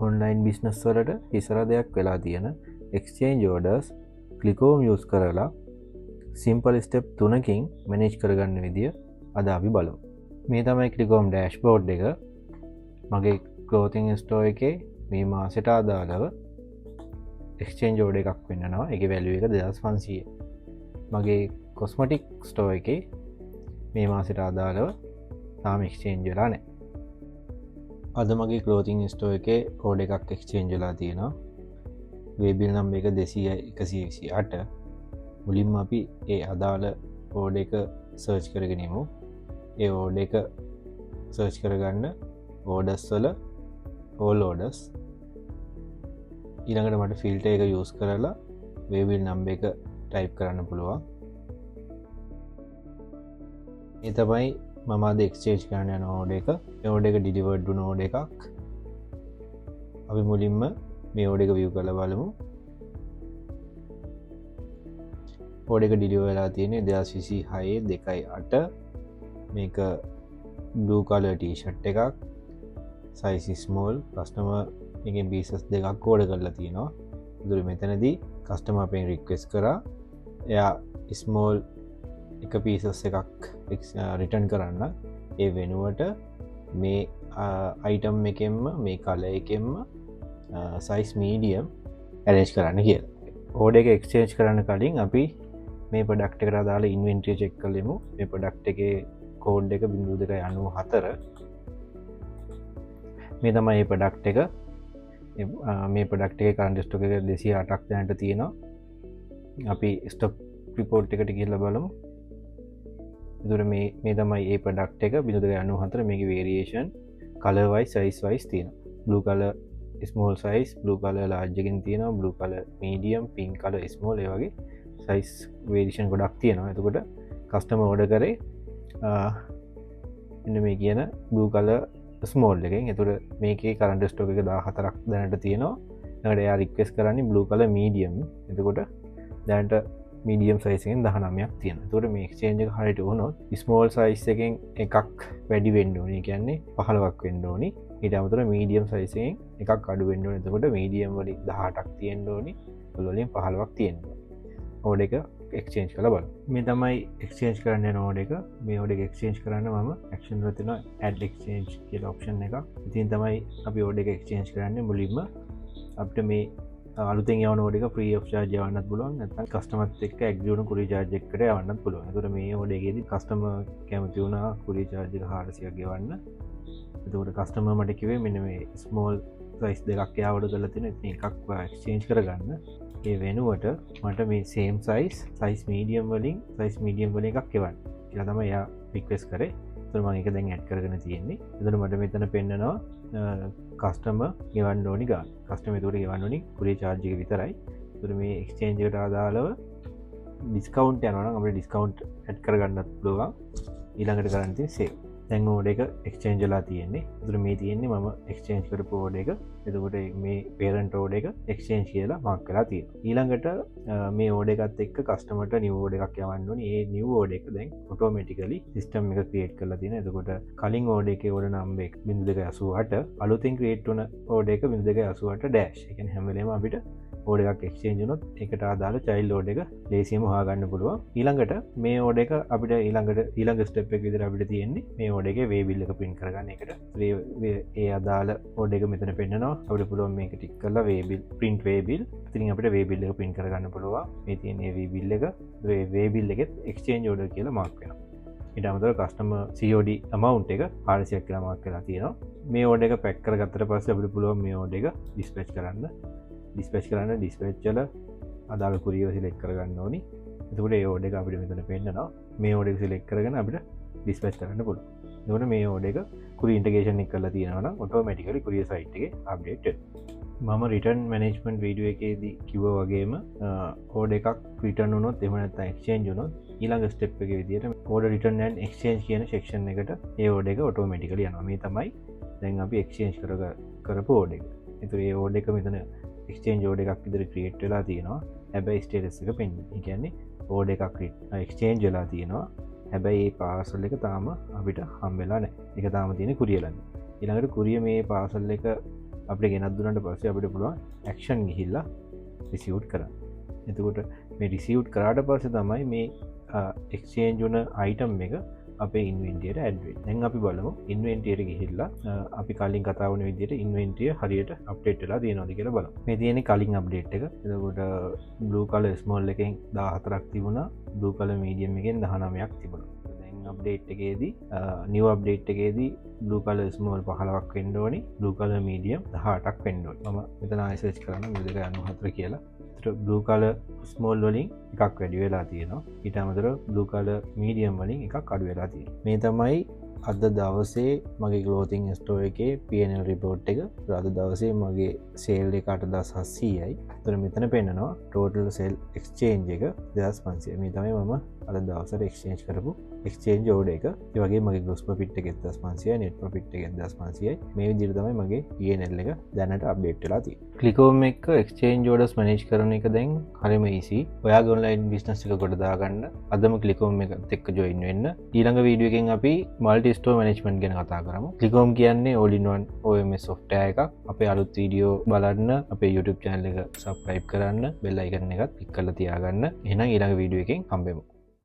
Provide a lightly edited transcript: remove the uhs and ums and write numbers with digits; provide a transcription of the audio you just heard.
Online business වලට ඉසර දෙයක් වෙලා තියෙන එක්ස්චේන්ජ් ඕඩර්ස් ක්ලිකෝම් යස් කරලා සිම්පල් ස්ටප් 3කින් මැනේජ් කරගන්න විදිිය අද අපි බලු. මේ තමයි ක්ලිකෝම් ඩෑශ් බෝඩ් එක. මගේ කලෝතිං ස්ටෝ එක මේ මාසට අදාළව එක්ස්චේන්ජ් ඕඩ එකක් වෙන්නවා. එක වැලුව එක 2500. මගේ කොස්මටික් ස්ටෝ එක මේ මාසට අදාළව තාම එක්ස්චේන්ජ් වෙලා නෑ. අද මගේ කලෝතිං ස්ටෝ එක කෝඩ එකක් එක්ස්චේන්ජලා තියෙනවා. වේබිල් නම් එක 200 මුලින්ම අපි ඒ අදාළ ඕඩ එක සර්ච් කරගෙනමු. ඒ ඕඩ එක සර්ච් කරගන්න ඕඩස් වල ඕල් ඕඩස් ඊළඟට මට ෆිල්ට එක යස් කරලා වේබිල් නම්බ එක ටයිප් කරන්න පුළුවන්. ඒ තමයි මමාද එක්ස්චේජ් කරන්න යන ඕඩ එක. ඕඩ එක ඩිලිවර්ඩ් නෝඩ එකක්. අපි මුලින්ම මේ ඕඩ එක විය් කළ බලමු. ඕඩ එක ඩිලිවලා තියෙන 2026 මේක බ්ලූ කලර් ටීෂට් එකක් සයිසි ස්මෝල් කස්ටම එක බිසස් දෙකක් කෝඩ කරලා තියෙනවා. දුර මෙතනදී කස්ටම අපෙන් රික්වෙස් කරා එයා ස්මෝල් එක පීසස් එකක් රිටන් කරන්න. ඒ වෙනුවට මේ අයිටම් එකෙන්ම මේ කල එකෙන්ම සයිස් මීඩියම් ඇරේජ් කරන්න කිය. ඕඩ එක එක්ස්චේන්ජ් කරන්න කලින් අපි මේ පඩක්ට කර දාලා ඉන්වෙන්ට්‍රිය චෙක් කලෙමු. මේ පඩක්ට එක කෝඩ් එක 0.94 මේ තමයි ඒ පඩක්ට එක. මේ පඩක්ට එක කන්ඩස්ටෝ එක 208ක් දැනට තියෙනවා. අපි ස්ටොක් රිපෝට් එකට කියල බලමු. දුර මේ තමයි ඒ පඩක්ට එක 0.94 මේක වේරියේෂන් කලවයි සයිස් වයිස් තියෙන. බ්ලූ කල ස්මෝල් සයිස් බ්ලූ කල ලාජ්ජකින් තියෙනවා. බ්ලූ කල මීඩියම් පින් කල ස්මෝල් ඒ වගේ සයිස් වේඩිෂන් ගොඩක් තියෙනවා. එතකොට කස්ටම ඕඩ කරේ එන්න මේ කියන බ්ලූ කල ස්මෝල් එකෙන්. එතුට මේකේ කරන්ට ස්ටෝක එක 14ක් දැනට තියෙනවා. නට යා රික්වෙස් කරන්නේ බ්ලූ කල මීඩියම්. එතකොට දැන්ට මීඩියම් සයිසෙන් 19ක් තියෙන. තුර මේ එක්ස්චේන්ජ් හරිට වුණොත් ස්මෝල් සයිස් එකෙන් එකක් වැඩි වෙන්ඩෝනි කියන්නේ 15ක් වෙන්ඩෝනි. ඊට අමතර මීඩියම් සයිසෙන් එකක් අඩු වෙන්ඩෝන. එතකොට මීඩියම් වලින් 18ක් තියෙන්ඩෝනි වලින් 15ක් තියෙනවා. ඕඩ එක එක්ස්චේන්ජ් කළ බල මේ තමයි එක්ස්චේන්ජ් කරන්න නෝඩ එක. මේ ඕඩ එක්ස්චේන්ජ් කරන්න ම ක්ෂන් රතින ඇඩ් එක්ස්චේන්ජ් කියල ඔප්ෂන් එක. ඉතින් තමයි අපි ඕඩ එක එක්ස්චේන්ජ් කරන්න මුලින්ම අපට මේ අලුතෙන් යවනෝඩක ප්‍රී ෝෂා ජවන්නත් පුළුවන් නැත කස්ටමත් එක් ඇක්දියුණු කුරි ජාජෙක්කට වන්නත් පුළුවන්. තුර මේ ඕඩගේද කස්ටම කැමති වුණා කුරි චාර්ජක 400 ගෙවන්න. එතකට කස්ටම මට කිවේ මෙන මේ ස්මෝල් සයිස් දෙකක් යාවඩ කල තින එකක් ක්ෂේන්ජ් කරගන්න. ඒ වෙනුවට මට මේ සේම් සයිස් මීඩියම් වලින් සයිස් මීඩියම් වල එකක් එවන්න කියලා තම යා පික්වෙස් කරේ. තුරම එක දැන් ඇඩ් කරගෙන තියෙන්නේ. එතන මට මෙතන පෙන්න්නනවා කස්ටම ගෙවන් ෝනි ගා කස්ටම තුර ගෙවන්නනි කුරේ චාර්ජික විතරයි. තුර මේ එක්ස්චේන්ජට අදාලව ඩිස්කවන්් යනවන අපට ඩිස්කවන්් ඇඩ් කරගන්නත් පුළුවන්. ඊළඟට කරන්ති සේ දැන් ඕඩ එක එක්ස්චේන්ජලා තියෙන්නේ. තුර මේ තියෙන්නේ මම එක්ස්චේන්ජ් කරපු ඕඩ එක. එතකොට මේ පේරන්ට ඕඩ එක එක්ස්චේන්ජ් කියලා මක් කලා තිය. ඊළඟට මේ ඕඩගත් එක් කස්ටමට නිවෝඩ එකක් යවන්නන ඒ නිව ෝඩ එක දැන් ඔටෝමටිකලි සිස්ටම් එක ක්‍රියට් කල තින. එතකොට කලින් ඕඩ එක ඕඩ නම්බෙක් 0.88 අලුතින් ක්‍රේට් වන ඕඩ එක 0.88 ඩෑශ් එක හැමලේම අපිට ඕඩ එකක් එක්ෂේන්ජනොත් එකට අදාල චයිල් ෝඩ එක ලේසිම හාගන්න පුළුව. ඊළඟට මේ ඕඩ එක අපිට ඊළඟ ස්ටප් එක විදිර අපිට තියෙන්නේ මේ ඕඩ එක වේබිල්ල එක පින් කරගන්න එකට ඒ අදාල ඕඩ එක මෙතන පෙන්න්නවා. අපට පුළුවන් මේක ටික් කල වේබිල් පින්ට් වේබිල් තිරින් අපට වේබිල්ල එක පින් කරගන්න පුළුවන්. මේ තියන්නේ වේබිල්ල එක වේබිල්ල එකෙත් එක්ස්චේන්ජ් ෝඩ කියලා මාක්කෙන. ඉට අමතර කස්ටම COD අමවුන්් එක 400ක් කියලා මාක් කලා තියෙනවා. මේ ඕඩ එක පැක්කර ගත්තර පස්ස අපට පුළුවන් මේ ඕඩ එක ඩිස්පේච් කරන්න ඩිස්පේච්චල අදාල කුරියෝ සිලෙක් කරගන්න ඕනි. එතකට ඕඩ එක අපිට මෙතන පෙන්න්නවා. මේ ඕඩ සිලෙක් කරගන්න අපිට ඩිස්පේච් කරන්න පුළුව. දන මේ ඕඩ එක කුරි ඉන්ටගේෂන් එක් කල තියෙනවන ඔටෝමටිකලි කුරිය සයිට් එක අප්ඩේට්. මම රිටන් මනේජ්මන්ට් වීඩියෝ එකේදී කිව වගේම ඕඩ එකක් රිටන් වුනොත් එමනත් එක්ෂේන්ජ් වුනොත් ඊළඟ ස්ටප් එක විදිට ඕඩ රිටන් න් එක්ෂේන්ජ් කියන ශක්ෂන් එකට ඒ ඕඩ එක ඔටෝමටිකල යන මේ තමයි දැන් අපි එක්ෂේන්ජ් කරපු ඕඩ එක. එතු ඒ ඕඩ එක මෙතන එක්ස්චේන්ජ් ෝඩ එකක් විදිර ක්‍රියට් වෙලා තියෙනවා. හැබැයි ස්ටේටස් එක පෙන් කියන්නේ ඕඩ එකක් එක්ස්චේන්ජ් වෙලා තියෙනවා. හැබැයි ඒ පාසල් එක තාම අපිට හම්වෙලා නෑ. එක තාම තියෙන කුරියලන්න. ඉළඟට කුරිය මේ පාසල් එක අපිට ගෙනත් දුන්නට පස්සේ අපිට පුළුවන් ඇක්ෂන් ගිහිල්ලා රිසිවුට් කරන්න. එතකොට මේ රිසිවුට් කරාට පස්සේ තමයි මේ එක්ස්චේන්ජ් වුණ අයිටම් එක අපේ ඉන්වෙන්ටියට ඇඩ්වේ. දැන් අපි බලමු ඉන්වෙන්ටියට ගිහිල්ලා අපි කලින් කතා වුණ විදිහට ඉන්වෙන්ටිය හරියට අප්ඩේට් වෙලා තියෙනවද කියලා බලමු. මේ තියෙන්නේ කලින් අප්ඩේට් එක. එතකොට බ්ලූ කලර් ස්මෝල් එකෙන් 14ක් තිබුණා, බ්ලූ කලර් මීඩියම් එකෙන් 19ක් තිබුණා. දැන් අප්ඩේට් එකේදී නිව් අප්ඩේට් එකේදී බ්ලූ කලර් ස්මෝල් 15ක් වෙන්න ඕනි, බ්ලූ කලර් මීඩියම් 18ක් වෙන්න ඕනි. මම මෙතන ආයෙත් කරන්න 294 කියලා. බ්ලූ කලර් ස්මෝල් වලින් එකක් වැඩි වෙලා තියෙනවා. ඊට අමතරව බ්ලූ කලර් මීඩියම් වලින් එකක් අඩු වෙලා තියෙනවා. මේ තමයි අද දවසේ මගේ ක්ලෝතින් ස්ටෝර් එකේ P&L රිපෝට් එක. අද දවසේ මගේ සේල් එක 8700යි. ඒතර මෙතන පෙන්නනවා ටෝටල් සේල් එක්ස්චේන්ජ් එක 2500. මේ තමයි මම අද දවසට එක්ස්චේන්ජ් කරපු එක්ස්චේන්ජ් ඕඩර් එක. ඒ වගේ මගේ ග්‍රොස් ප්‍රොෆිට් එක 1500යි, නෙට් ප්‍රොෆිට් එක 1500යි. මේ විදිහට තමයි මගේ P&L එක දැනට අප්ඩේට් වෙලා තියෙන්නේ. ක්ලිකෝම් එක එක්ස්චේන්ජ් ඕඩර්ස් මැනේජ් කරන එක දැන් හරිම ඊසි. ඔයාගේ ඔන්ලයින් බිස්නස් එක කොට දාගන්න අදම ක්ලිකෝම් එකත් එක්ක ජොයින් වෙන්න. ඊළඟ වීඩියෝ එකෙන් අපි මල්ටි ස්ටෝර් මැනේජ්මන්ට් ගැන කතා කරමු. ක්ලිකෝම් කියන්නේ all in one OMS software එකක්. අපේ අලුත් වීඩියෝ බලන්න අපේ YouTube channel එක subscribe කරන්න, bell icon එකත් click කරලා තියාගන්න. එහෙනම් ඊළඟ වීඩියෝ එකෙන් හම්බෙමු.